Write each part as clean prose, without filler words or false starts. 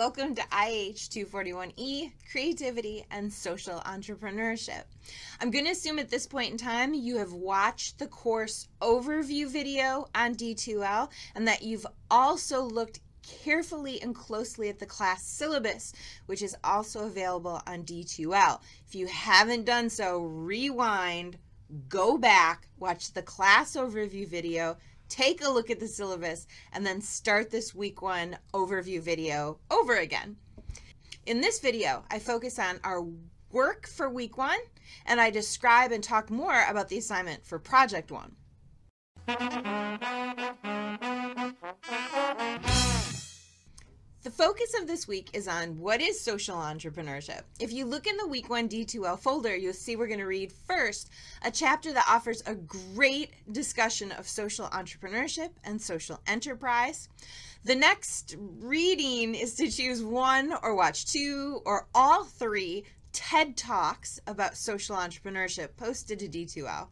Welcome to IAH 241E, Creativity and Social Entrepreneurship. I'm going to assume at this point in time you have watched the course overview video on D2L and that you've also looked carefully and closely at the class syllabus, which is also available on D2L. If you haven't done so, rewind, go back, watch the class overview video, take a look at the syllabus, and then start this week one overview video over again. In this video, I focus on our work for week one, and I describe and talk more about the assignment for project one. The focus of this week is on what is social entrepreneurship. If you look in the week one D2L folder, you'll see we're going to read first a chapter that offers a great discussion of social entrepreneurship and social enterprise. The next reading is to choose one or watch two or all three TED Talks about social entrepreneurship posted to D2L.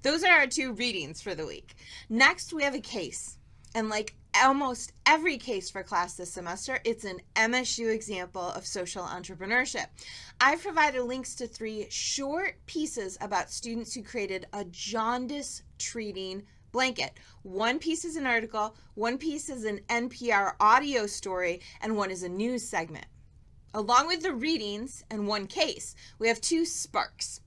Those are our two readings for the week. Next, we have a case. And like almost every case for class this semester, it's an MSU example of social entrepreneurship. I've provided links to 3 short pieces about students who created a jaundice treating blanket. One piece is an article, one piece is an NPR audio story, and one is a news segment. Along with the readings and one case, we have 2 sparks.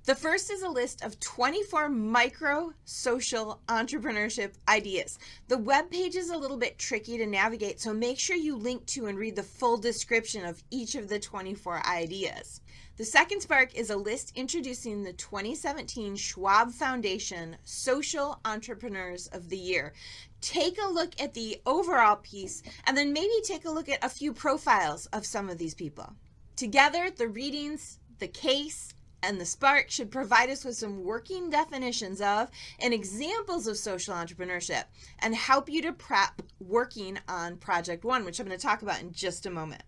The first is a list of 24 micro social entrepreneurship ideas. The web page is a little bit tricky to navigate, so make sure you link to and read the full description of each of the 24 ideas. The second spark is a list introducing the 2017 Schwab Foundation Social Entrepreneurs of the Year. Take a look at the overall piece and then maybe take a look at a few profiles of some of these people. Together, the readings, the case, and the spark should provide us with some working definitions of and examples of social entrepreneurship and help you to prep working on Project One, which I'm going to talk about in just a moment.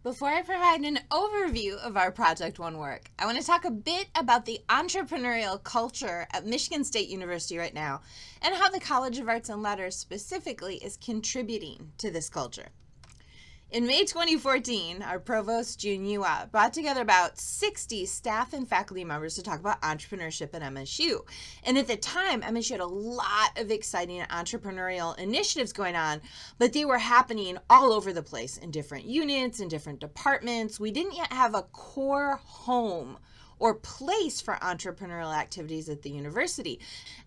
Before I provide an overview of our Project One work, I want to talk a bit about the entrepreneurial culture at Michigan State University right now and how the College of Arts and Letters specifically is contributing to this culture. In May 2014, our provost, June Yua, brought together about 60 staff and faculty members to talk about entrepreneurship at MSU. And at the time, MSU had a lot of exciting entrepreneurial initiatives going on, but they were happening all over the place in different units, in different departments. We didn't yet have a core home or place for entrepreneurial activities at the university.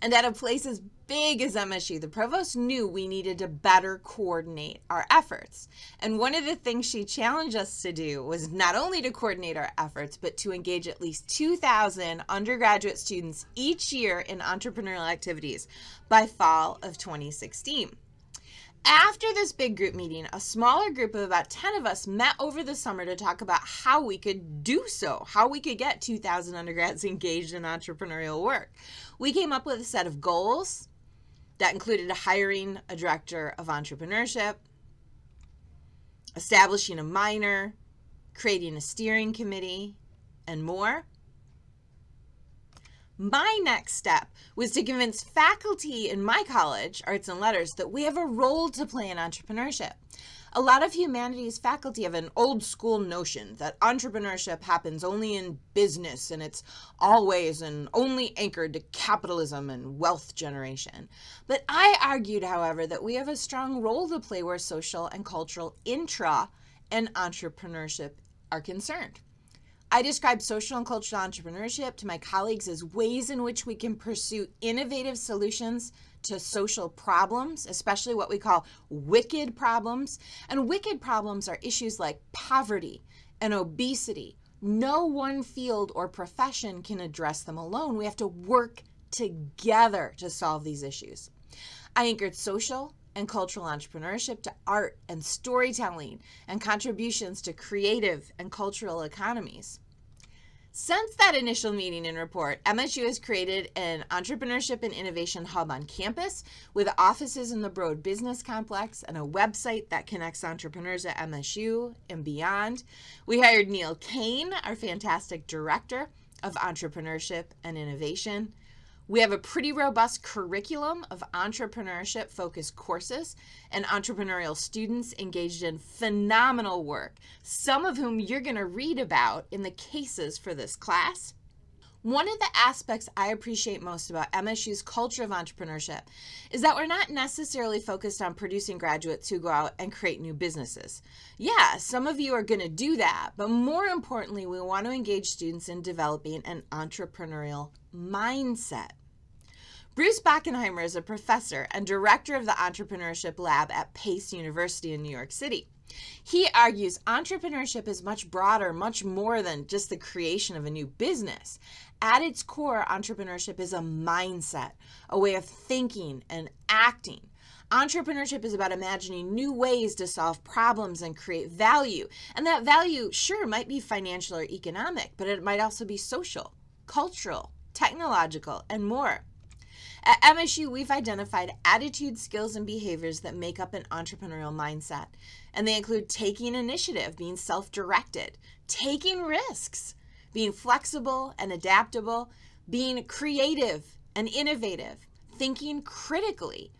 And at a place as big as MSU, the provost knew we needed to better coordinate our efforts. And one of the things she challenged us to do was not only to coordinate our efforts, but to engage at least 2,000 undergraduate students each year in entrepreneurial activities by fall of 2016. After this big group meeting, a smaller group of about 10 of us met over the summer to talk about how we could do so, how we could get 2,000 undergrads engaged in entrepreneurial work. We came up with a set of goals that included hiring a director of entrepreneurship, establishing a minor, creating a steering committee, and more. My next step was to convince faculty in my college, Arts and Letters, that we have a role to play in entrepreneurship. A lot of humanities faculty have an old school notion that entrepreneurship happens only in business and it's always and only anchored to capitalism and wealth generation. But I argued, however, that we have a strong role to play where social and cultural intra and entrepreneurship are concerned. I describe social and cultural entrepreneurship to my colleagues as ways in which we can pursue innovative solutions to social problems, especially what we call wicked problems. And wicked problems are issues like poverty and obesity. No one field or profession can address them alone. We have to work together to solve these issues. I anchored social and cultural entrepreneurship to art and storytelling and contributions to creative and cultural economies. Since that initial meeting and report, MSU has created an entrepreneurship and innovation hub on campus with offices in the Broad Business Complex and a website that connects entrepreneurs at MSU and beyond. We hired Neil Kane, our fantastic director of entrepreneurship and innovation. We have a pretty robust curriculum of entrepreneurship-focused courses and entrepreneurial students engaged in phenomenal work, some of whom you're going to read about in the cases for this class. One of the aspects I appreciate most about MSU's culture of entrepreneurship is that we're not necessarily focused on producing graduates who go out and create new businesses. Yeah, some of you are going to do that, but more importantly, we want to engage students in developing an entrepreneurial mindset. Bruce Bockenheimer is a professor and director of the Entrepreneurship Lab at Pace University in New York City. He argues entrepreneurship is much broader, much more than just the creation of a new business. At its core, entrepreneurship is a mindset, a way of thinking and acting. Entrepreneurship is about imagining new ways to solve problems and create value. And that value, sure, might be financial or economic, but it might also be social, cultural, technological, and more. At MSU, we've identified attitudes, skills, and behaviors that make up an entrepreneurial mindset. And they include taking initiative, being self-directed, taking risks, being flexible and adaptable, being creative and innovative, thinking critically,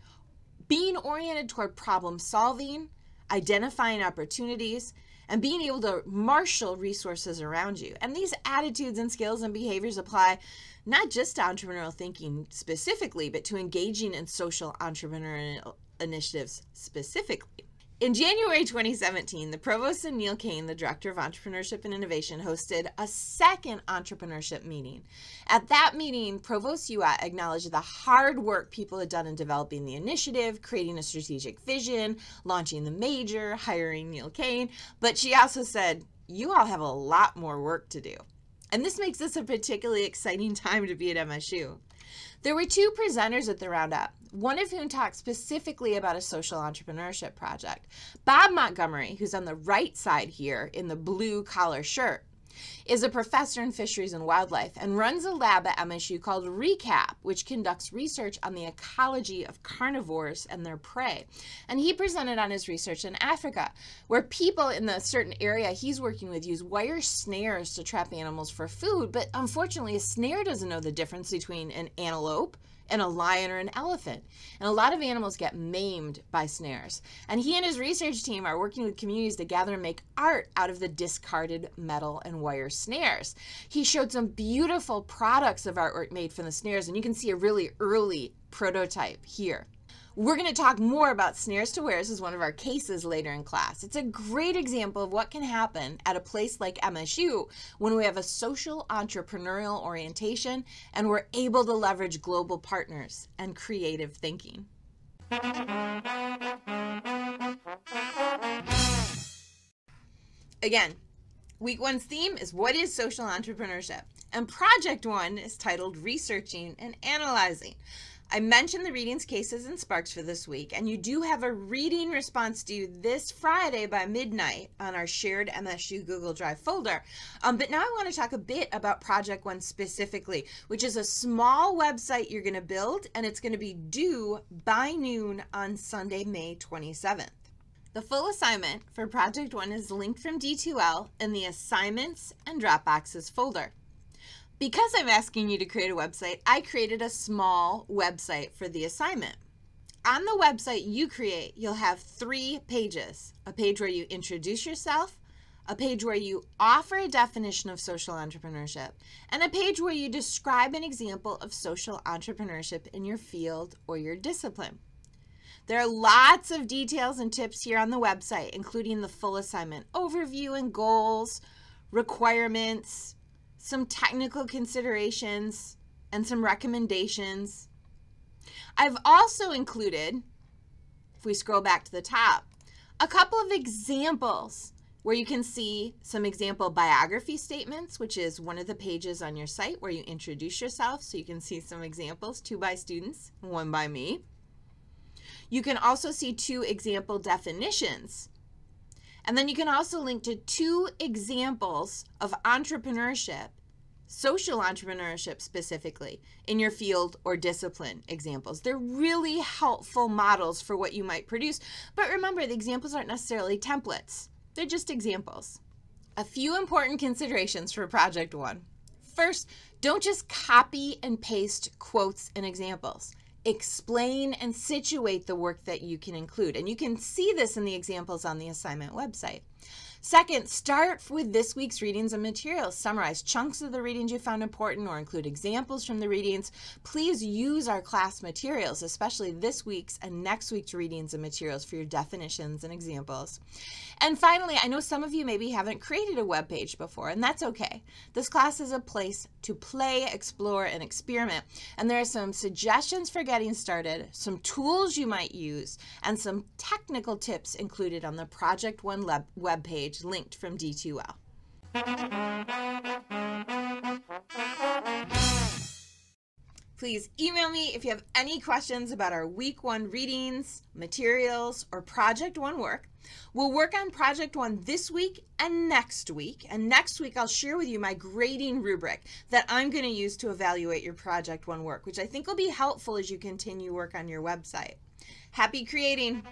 being oriented toward problem solving, identifying opportunities, and being able to marshal resources around you. And these attitudes and skills and behaviors apply not just to entrepreneurial thinking specifically, but to engaging in social entrepreneurial initiatives specifically. In January 2017, the Provost and Neil Kane, the Director of Entrepreneurship and Innovation, hosted a second entrepreneurship meeting. At that meeting, Provost Youat acknowledged the hard work people had done in developing the initiative, creating a strategic vision, launching the major, hiring Neil Kane, but she also said, you all have a lot more work to do. And this makes this a particularly exciting time to be at MSU. There were two presenters at the Roundup, one of whom talked specifically about a social entrepreneurship project. Bob Montgomery, who's on the right side here in the blue collar shirt, is a professor in fisheries and wildlife and runs a lab at MSU called RECAP, which conducts research on the ecology of carnivores and their prey. And he presented on his research in Africa, where people in the certain area he's working with use wire snares to trap animals for food, but unfortunately a snare doesn't know the difference between an antelope and a lion or an elephant. And a lot of animals get maimed by snares. And he and his research team are working with communities to gather and make art out of the discarded metal and wire snares. He showed some beautiful products of artwork made from the snares, and you can see a really early prototype here. We're going to talk more about snares to wares as one of our cases later in class. It's a great example of what can happen at a place like MSU when we have a social entrepreneurial orientation and we're able to leverage global partners and creative thinking. Again, week one's theme is what is social entrepreneurship? And project one is titled Researching and Analyzing. I mentioned the readings, cases, and sparks for this week, and you do have a reading response due this Friday by midnight on our shared MSU Google Drive folder. But now I want to talk a bit about Project One specifically, which is a small website you're going to build, and it's going to be due by noon on Sunday, May 27th. The full assignment for Project One is linked from D2L in the Assignments and Dropboxes folder. Because I'm asking you to create a website, I created a small website for the assignment. On the website you create, you'll have 3 pages. A page where you introduce yourself, a page where you offer a definition of social entrepreneurship, and a page where you describe an example of social entrepreneurship in your field or your discipline. There are lots of details and tips here on the website, including the full assignment overview and goals, requirements, some technical considerations, and some recommendations. I've also included, if we scroll back to the top, a couple of examples where you can see some example biography statements, which is one of the pages on your site where you introduce yourself, so you can see some examples, 2 by students, 1 by me. You can also see 2 example definitions. And then you can also link to 2 examples of entrepreneurship, social entrepreneurship specifically, in your field or discipline examples. They're really helpful models for what you might produce. But remember, the examples aren't necessarily templates. They're just examples. A few important considerations for Project One. First, don't just copy and paste quotes and examples. Explain and situate the work that you can include. And you can see this in the examples on the assignment website. Second, start with this week's readings and materials. Summarize chunks of the readings you found important or include examples from the readings. Please use our class materials, especially this week's and next week's readings and materials for your definitions and examples. And finally, I know some of you maybe haven't created a web page before, and that's okay. This class is a place to play, explore, and experiment. And there are some suggestions for getting started, some tools you might use, and some technical tips included on the Project One web page linked from D2L. Please email me if you have any questions about our Week 1 readings, materials, or Project One work. We'll work on Project One this week and next week. And next week, I'll share with you my grading rubric that I'm going to use to evaluate your Project One work, which I think will be helpful as you continue work on your website. Happy creating!